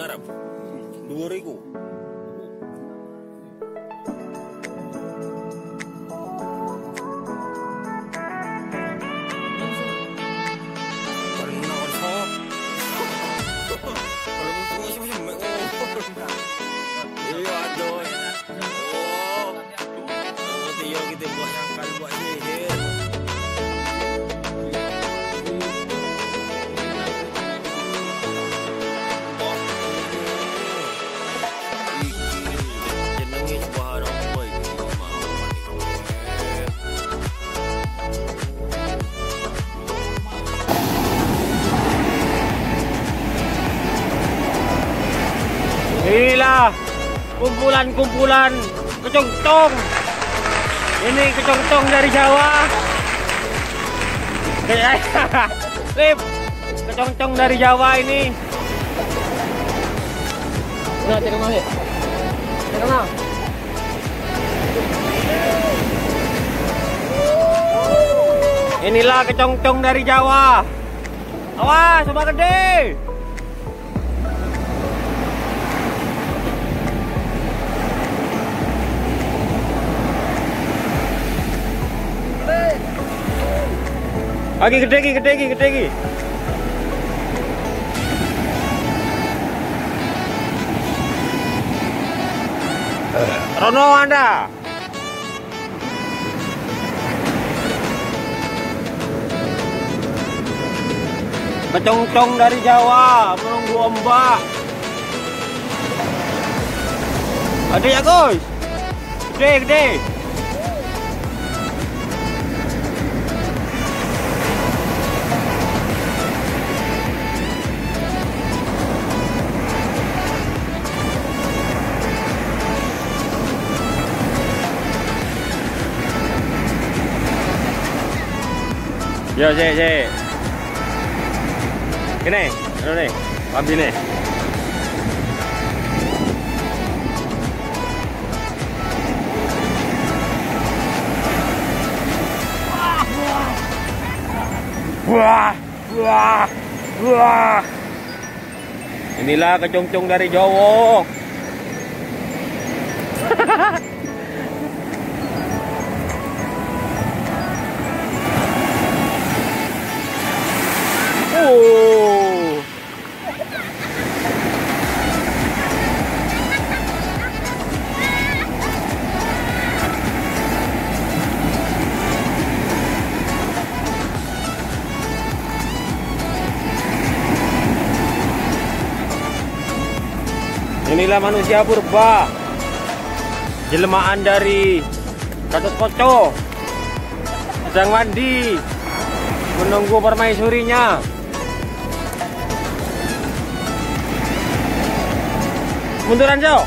Arab 2000. Kita buat sangkal, buat sihir. Jenuh ni sebuah orang boy. Inilah kumpulan-kumpulan kecong-cong. Ini kecong-cong dari Jawa. Lip, kecong-cong dari Jawa ini. Nah, cek kemana? Cek kemana? Inilah kecong-cong dari Jawa. Awas, sama gede. Lagi gede. Rono Anda. Kecong-cong dari Jawa menunggu ombak. Ada ya guys? Gede. Yo, Cek. Ini, ambil ni. Wah. Inilah kecong-cong dari Jawa. Inilah manusia purba, jelmaan dari Gatot Koco, sedang mandi, menunggu permaisurinya. Munduran jauh.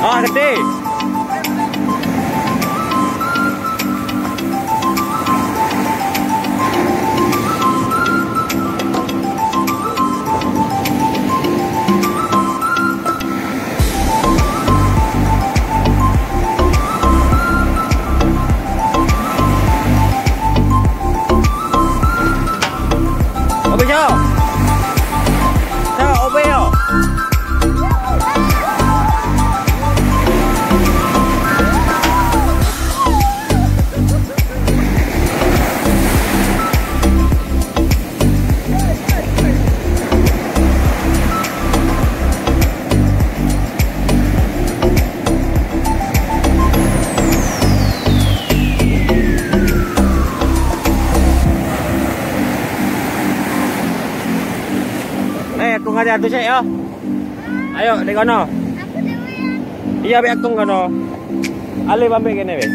Ah, gede. Aku ngajar tu cek ya. Ayo, di kono. Iya, be aku kono. Ale pambe kene be.